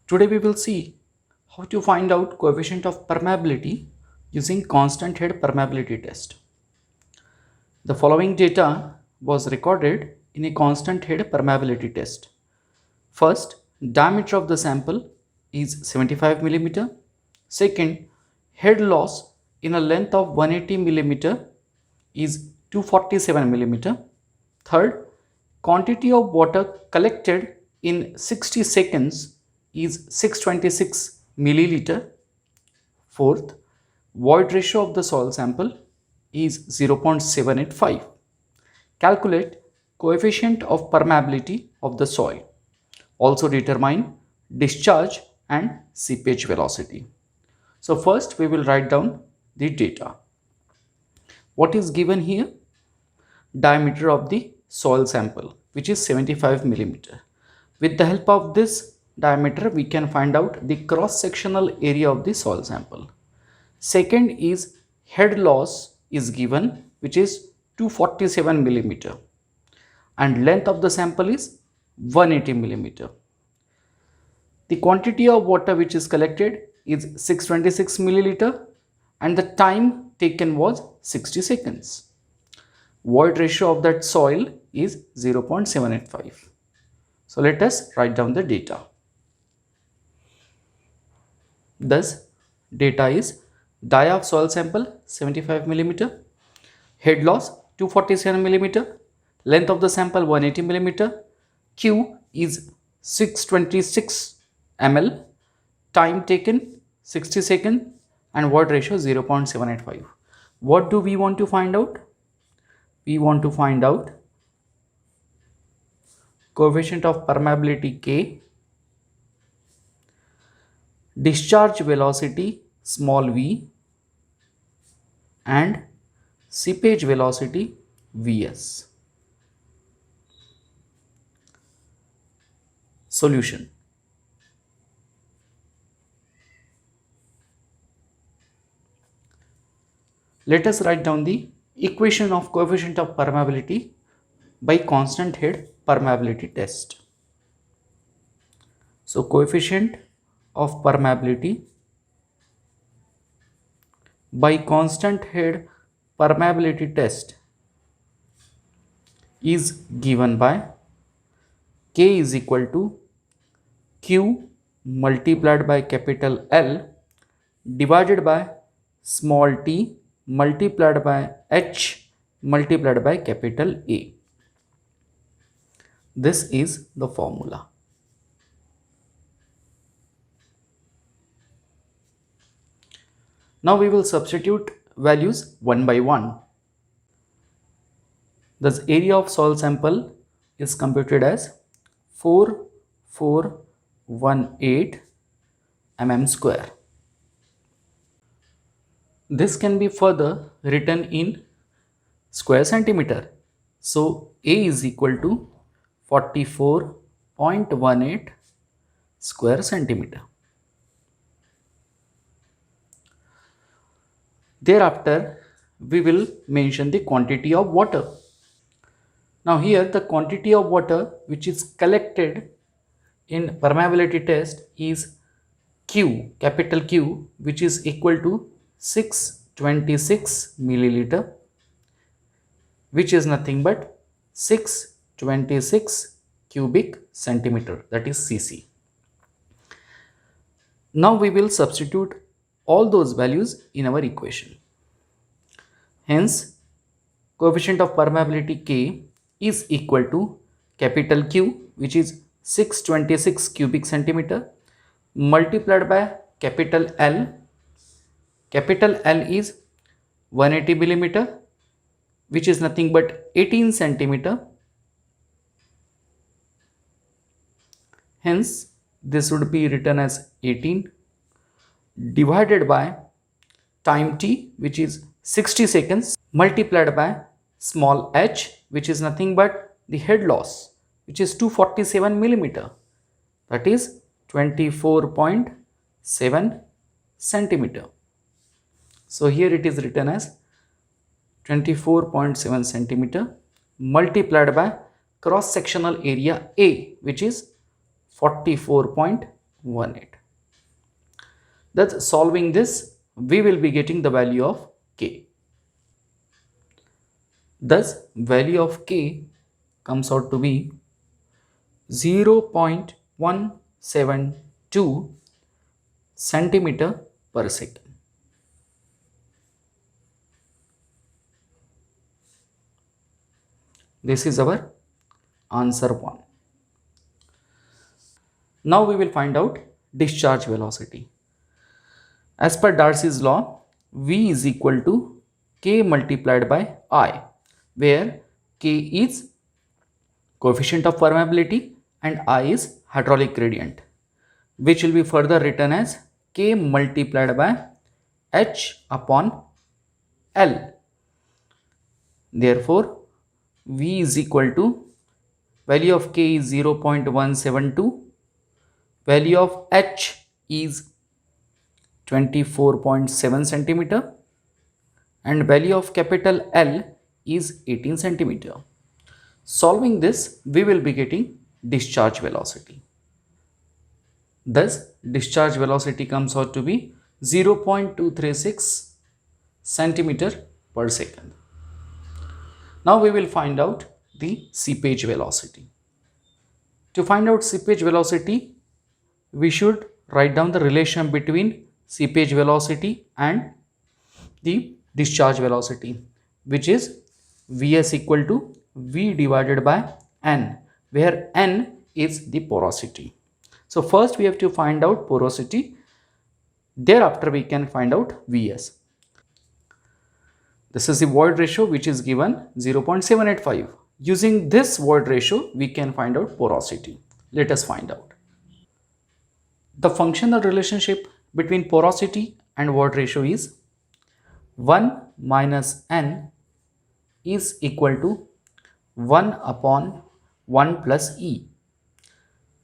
Today we will see how to find out coefficient of permeability using constant head permeability test. The following data was recorded in a constant head permeability test. First, diameter of the sample is 75 mm. Second, head loss in a length of 180 mm is 247 mm. Third, quantity of water collected in 60 seconds is 626 milliliter. Fourth, void ratio of the soil sample is 0.785. Calculate coefficient of permeability of the soil. Also determine discharge and seepage velocity. So first we will write down the data. What is given here? Diameter of the soil sample, which is 75 millimeter. With the help of this diameter, we can find out the cross-sectional area of the soil sample. Second is head loss is given, which is 247 millimeter, and length of the sample is 180 millimeter. The quantity of water which is collected is 626 milliliter and the time taken was 60 seconds. Void ratio of that soil is 0.785. So let us write down the data. Thus, data is dia of soil sample 75 millimeter, head loss 247 millimeter, length of the sample 180 millimeter, Q is 626 ml, time taken 60 seconds, and void ratio 0.785. What do we want to find out? We want to find out coefficient of permeability K, discharge velocity small v, and seepage velocity Vs. Solution. Let us write down the equation of coefficient of permeability by constant head permeability test. So coefficient of permeability by constant head permeability test is given by K is equal to Q multiplied by capital L divided by small t multiplied by H multiplied by capital A. This is the formula. Now we will substitute values one by one. Thus area of soil sample is computed as 4418 mm square. This can be further written in square centimeter. So A is equal to 44.18 square centimeter. Thereafter, we will mention the quantity of water. Now here the quantity of water which is collected in permeability test is Q, capital Q, which is equal to 626 milliliter, which is nothing but 626 cubic centimeter, that is cc. Now we will substitute all those values in our equation. Hence, coefficient of permeability K is equal to capital Q, which is 626 cubic centimeter, multiplied by capital L. Capital L is 180 millimeter, which is nothing but 18 centimeter. Hence, this would be written as 18 divided by time t, which is 60 seconds, multiplied by small h, which is nothing but the head loss, which is 247 millimeter, that is 24.7 centimeter. So here it is written as 24.7 centimeter multiplied by cross sectional area A, which is 44.7 18. Thus solving this, we will be getting the value of k. Thus value of k comes out to be 0.172 centimeter per second. This is our answer 1. Now we will find out discharge velocity. As per Darcy's law, V is equal to K multiplied by I, where K is coefficient of permeability and I is hydraulic gradient, which will be further written as K multiplied by H upon L. Therefore, V is equal to value of K is 0.172, value of H is 24.7 centimeter and value of capital L is 18 centimeter. Solving this, we will be getting discharge velocity. Thus, discharge velocity comes out to be 0.236 centimeter per second. Now we will find out the seepage velocity. To find out seepage velocity, we should write down the relation between seepage velocity and the discharge velocity, which is Vs equal to V divided by N, where N is the porosity. So first we have to find out porosity, thereafter we can find out Vs. This is the void ratio, which is given 0.785. Using this void ratio, we can find out porosity. Let us find out. The functional relationship between porosity and void ratio is 1 minus N is equal to 1 upon 1 plus E.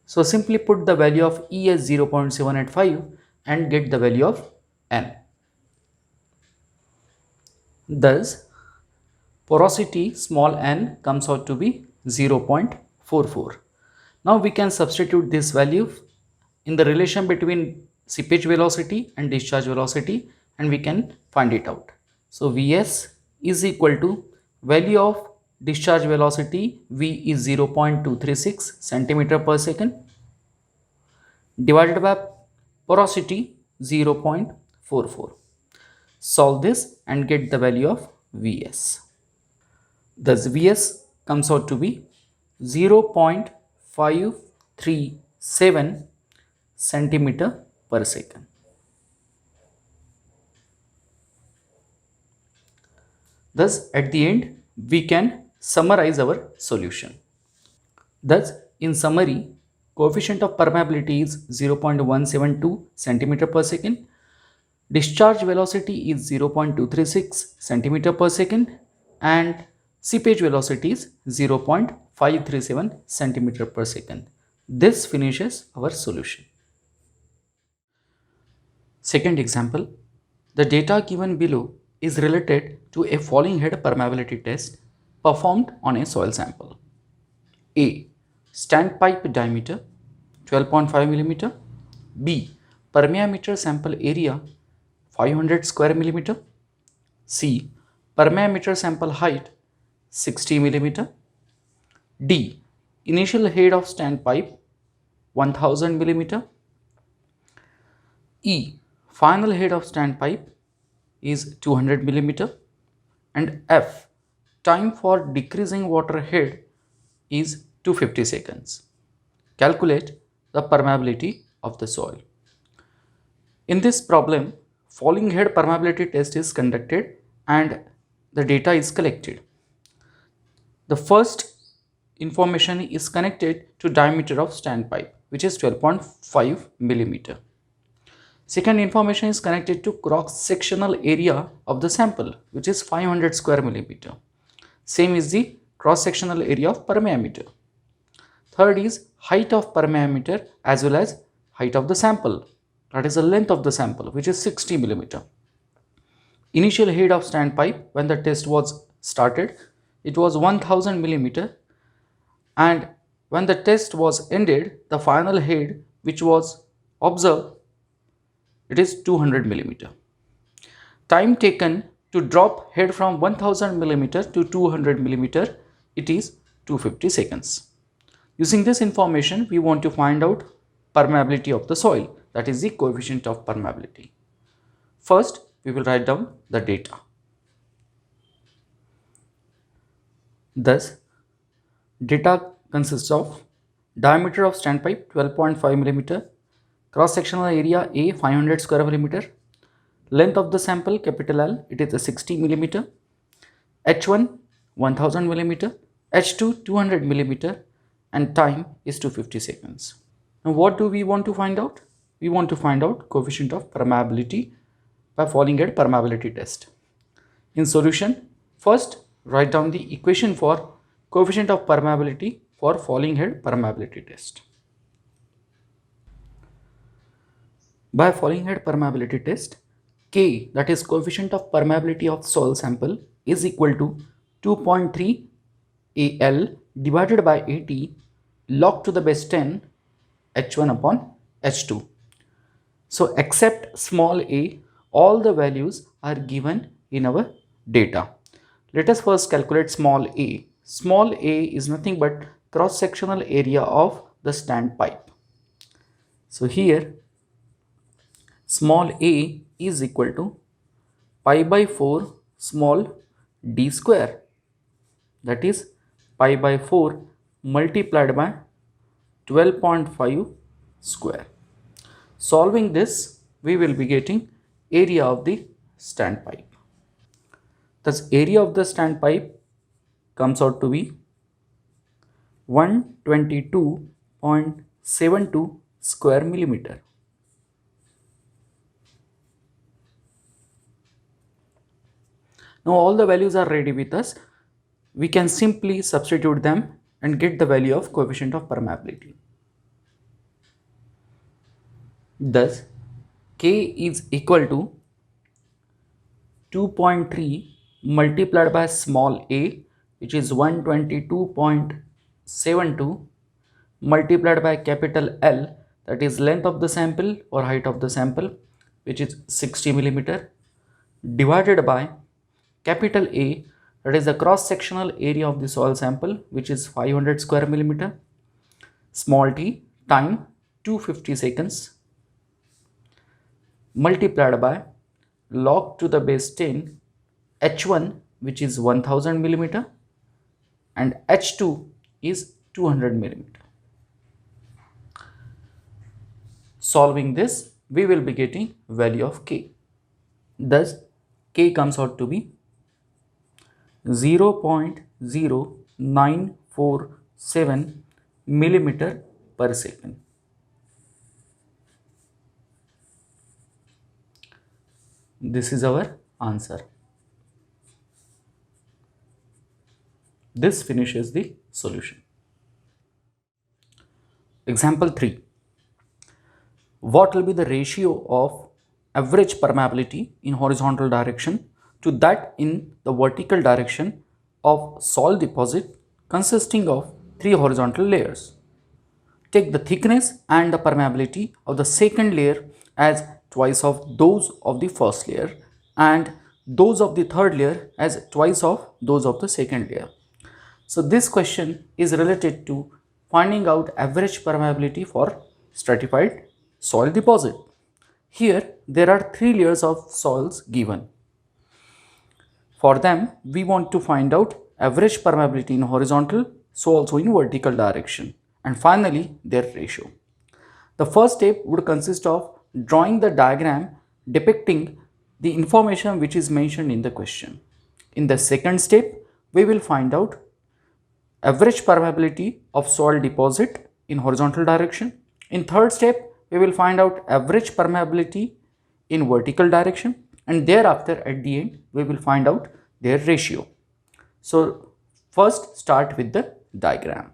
So simply put the value of E as 0.785 and get the value of N. Thus, porosity small n comes out to be 0.44. Now we can substitute this value in the relation between seepage velocity and discharge velocity and we can find it out. So Vs is equal to value of discharge velocity, V is 0.236 centimeter per second divided by porosity 0.44. Solve this and get the value of Vs. Thus Vs comes out to be 0.537 centimeter per second. Thus at the end we can summarize our solution. Thus in summary, coefficient of permeability is 0.172 centimeter per second. Discharge velocity is 0.236 centimeter per second and seepage velocity is 0.537 centimeter per second. This finishes our solution. Second example, the data given below is related to a falling head permeability test performed on a soil sample. A. Standpipe diameter 12.5 mm. B. Permeameter sample area 500 square millimeter. C. Permeameter sample height 60 millimeter. D. Initial head of standpipe 1000 millimeter. E. Final head of standpipe is 200 millimeter. And F. Time for decreasing water head is 250 seconds. Calculate the permeability of the soil. In this problem, falling head permeability test is conducted and the data is collected. The first information is connected to diameter of standpipe, which is 12.5 millimeter. Second information is connected to cross-sectional area of the sample, which is 500 square millimeter. Same is the cross-sectional area of permeameter. Third is height of permeameter as well as height of the sample, that is the length of the sample, which is 60 millimeter. Initial head of standpipe when the test was started, it was 1000 millimeter, and when the test was ended, the final head, which was Observe, it is 200 millimeter. Time taken to drop head from 1000 millimeter to 200 millimeter, it is 250 seconds. Using this information, we want to find out permeability of the soil, that is the coefficient of permeability. First, we will write down the data. Thus, data consists of diameter of standpipe 12.5 millimeter, cross-sectional area A 500 square millimeter, length of the sample capital L, it is a 60 millimeter, H1 1000 millimeter, H2 200 millimeter, and time is 250 seconds. Now what do we want to find out? We want to find out coefficient of permeability by falling head permeability test. In solution, first write down the equation for coefficient of permeability for falling head permeability test. By falling head permeability test, K, that is coefficient of permeability of soil sample, is equal to 2.3 AL divided by 80 log to the base 10 H1 upon H2. So except small a, all the values are given in our data. Let us first calculate small a. Small a is nothing but cross-sectional area of the standpipe. So here small a is equal to pi by 4 small d square, that is pi by 4 multiplied by 12.5 square. Solving this, we will be getting area of the standpipe. Thus area of the standpipe comes out to be 122.72 square millimeter. Now all the values are ready with us. We can simply substitute them and get the value of coefficient of permeability. Thus K is equal to 2.3 multiplied by small a, which is 122.72 multiplied by capital L, that is length of the sample or height of the sample, which is 60 millimeter, divided by capital A, that is the cross-sectional area of the soil sample, which is 500 square millimeter, small t, time 250 seconds, multiplied by log to the base 10 H1, which is 1000 millimeter, and H2 is 200 millimeter. Solving this, we will be getting value of K. Thus K comes out to be 0.0947 millimeter per second. This is our answer. This finishes the solution. Example 3. What will be the ratio of average permeability in horizontal direction to that in the vertical direction of soil deposit consisting of 3 horizontal layers? Take the thickness and the permeability of the second layer as twice of those of the first layer and those of the third layer as twice of those of the second layer. So this question is related to finding out average permeability for stratified soil deposit. Here there are 3 layers of soils given. For them, we want to find out average permeability in horizontal, so also in vertical direction, and finally their ratio. The first step would consist of drawing the diagram depicting the information which is mentioned in the question. In the second step, we will find out average permeability of soil deposit in horizontal direction. In third step, we will find out average permeability in vertical direction, and thereafter at the end we will find out their ratio. So first start with the diagram.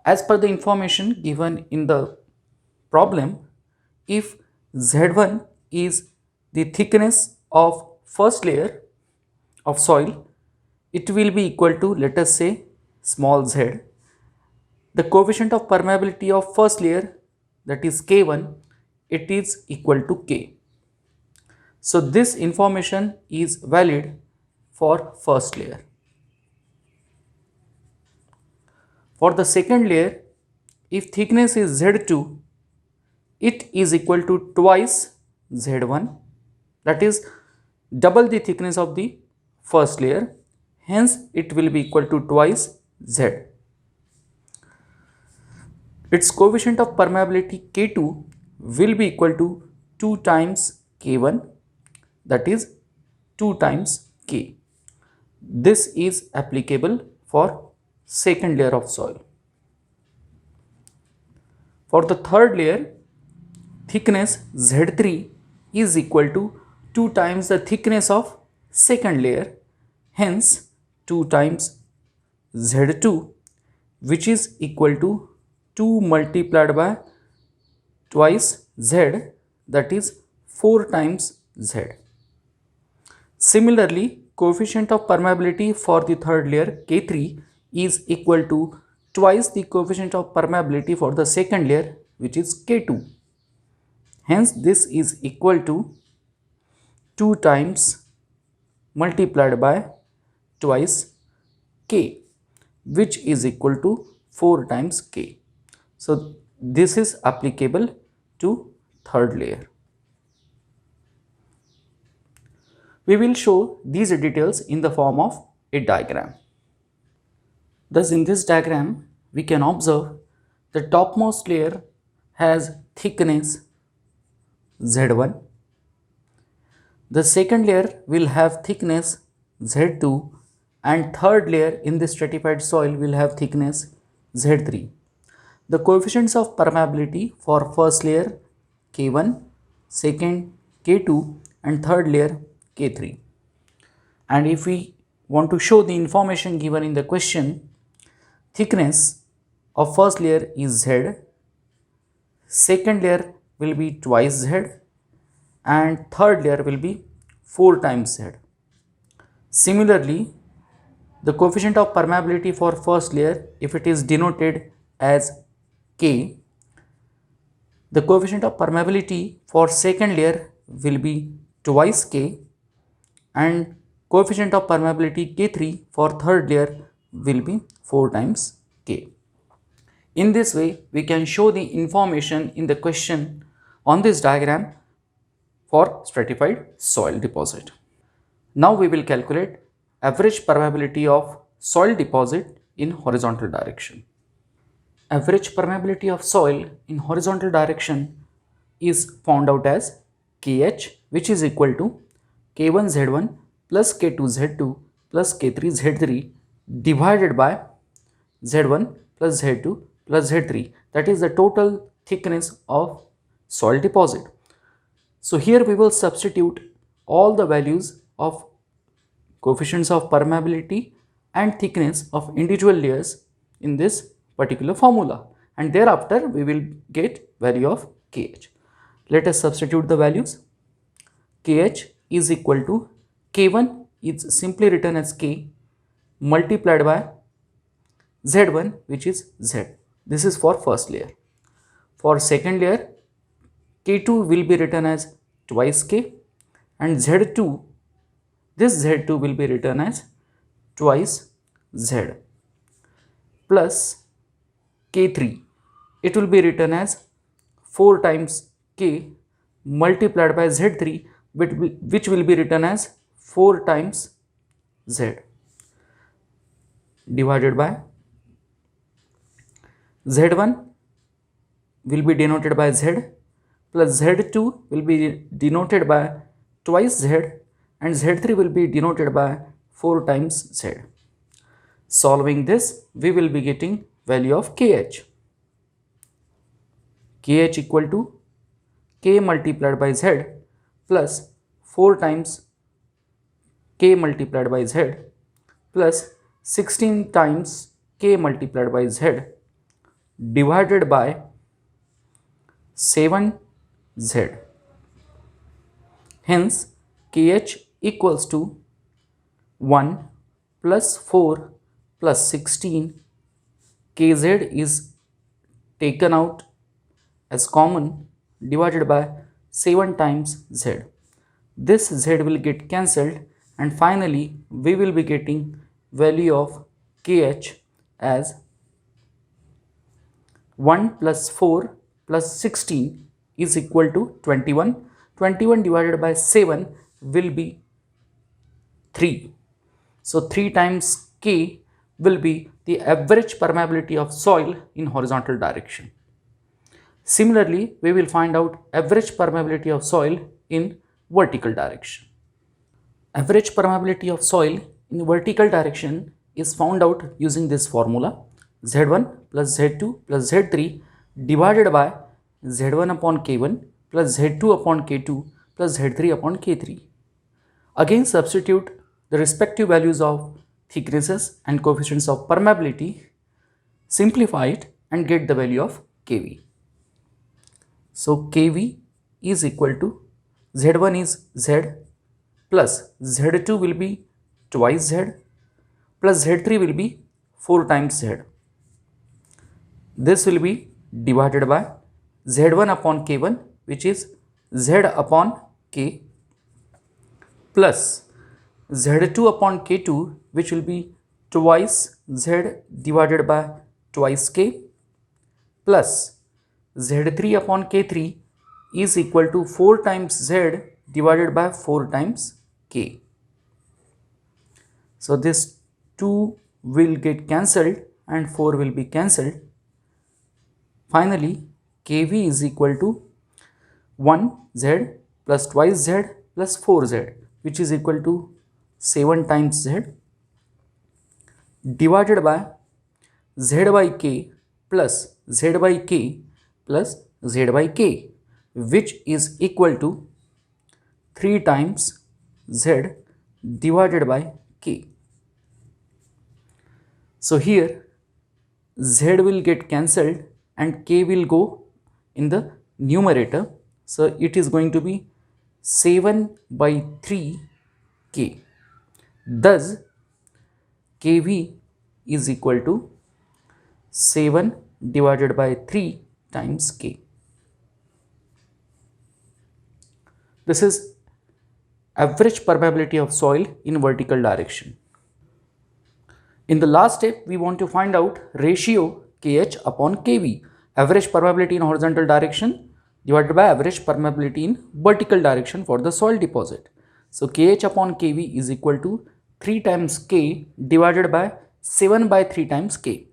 As per the information given in the problem, if Z1 is the thickness of first layer of soil, it will be equal to, let us say, small z. The coefficient of permeability of first layer that is K1, it is equal to K. So this information is valid for first layer. For the second layer, if thickness is Z2, it is equal to twice Z1, that is double the thickness of the first layer, hence it will be equal to twice Z. Its coefficient of permeability K2 will be equal to 2 times K1, that is 2 times K. This is applicable for second layer of soil. For the third layer, thickness Z3 is equal to 2 times the thickness of second layer, hence 2 times Z2, which is equal to 2 multiplied by twice Z, that is 4 times Z. Similarly, coefficient of permeability for the third layer K3 is equal to twice the coefficient of permeability for the second layer, which is K2. Hence this is equal to 2 times multiplied by twice K, which is equal to 4 times K. So this is applicable to third layer. We will show these details in the form of a diagram. Thus in this diagram, we can observe the topmost layer has thickness Z1. The second layer will have thickness Z2, and third layer in the stratified soil will have thickness Z3. The coefficients of permeability for first layer K1, second K2, and third layer K3. And if we want to show the information given in the question, thickness of first layer is Z, second layer will be twice Z, and third layer will be 4 times Z. Similarly, the coefficient of permeability for first layer, if it is denoted as K, the coefficient of permeability for second layer will be twice K, and coefficient of permeability K3 for third layer will be 4 times K. In this way, we can show the information in the question on this diagram for stratified soil deposit. Now we will calculate average permeability of soil deposit in horizontal direction. Average permeability of soil in horizontal direction is found out as Kh, which is equal to K1Z1 plus K2Z2 plus K3Z3 divided by Z1 plus Z2 plus Z3, that is the total thickness of soil deposit. So here we will substitute all the values of coefficients of permeability and thickness of individual layers in this particular formula, and thereafter we will get value of Kh. Let us substitute the values. Kh is equal to K1 is simply written as K multiplied by Z1, which is Z. This is for first layer. For second layer, K2 will be written as twice K, and Z2, this Z2 will be written as twice Z, plus K3, it will be written as 4 times K multiplied by Z3, which will be written as 4 times Z, divided by Z1 will be denoted by Z, plus Z2 will be denoted by twice Z, and Z3 will be denoted by 4 times Z. Solving this, we will be getting value of Kh. Kh equal to K multiplied by Z plus 4 times K multiplied by Z plus 16 times K multiplied by Z divided by 7Z. Hence, Kh equals to 1 plus 4 plus 16. Kz is taken out as common divided by 7 times z. This z will get cancelled and finally we will be getting value of kh as 1 plus 4 plus 16 is equal to 21. 21 divided by 7 will be 3. So 3 times K will be the average permeability of soil in horizontal direction. Similarly, we will find out average permeability of soil in vertical direction. Average permeability of soil in vertical direction is found out using this formula: Z1 plus Z2 plus Z3 divided by Z1 upon K1 plus Z2 upon K2 plus Z3 upon K3. Again, substitute the respective values of thicknesses and coefficients of permeability, simplify it and get the value of Kv. So Kv is equal to Z1 is Z plus Z2 will be twice Z plus Z3 will be 4 times Z. This will be divided by Z1 upon K1, which is Z upon K, plus Z2 upon K2, which will be twice Z divided by twice K, plus Z3 upon K3 is equal to 4 times Z divided by 4 times K. So this 2 will get cancelled and 4 will be cancelled. Finally, Kv is equal to 1Z plus twice Z plus 4Z, which is equal to 7 times Z divided by Z by K plus Z by K plus Z by K, which is equal to 3 times Z divided by K. So here Z will get cancelled and K will go in the numerator. So it is going to be 7 by 3 K. Thus Kv is equal to 7 divided by 3 times K. This is average permeability of soil in vertical direction. In the last step, we want to find out ratio Kh upon Kv, average permeability in horizontal direction divided by average permeability in vertical direction for the soil deposit. So Kh upon Kv is equal to 3 times K divided by 7 by 3 times K.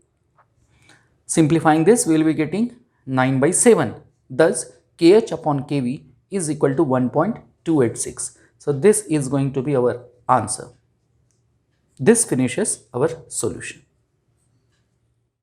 Simplifying this, we will be getting 9 by 7. Thus, Kh upon Kv is equal to 1.286. So this is going to be our answer. This finishes our solution.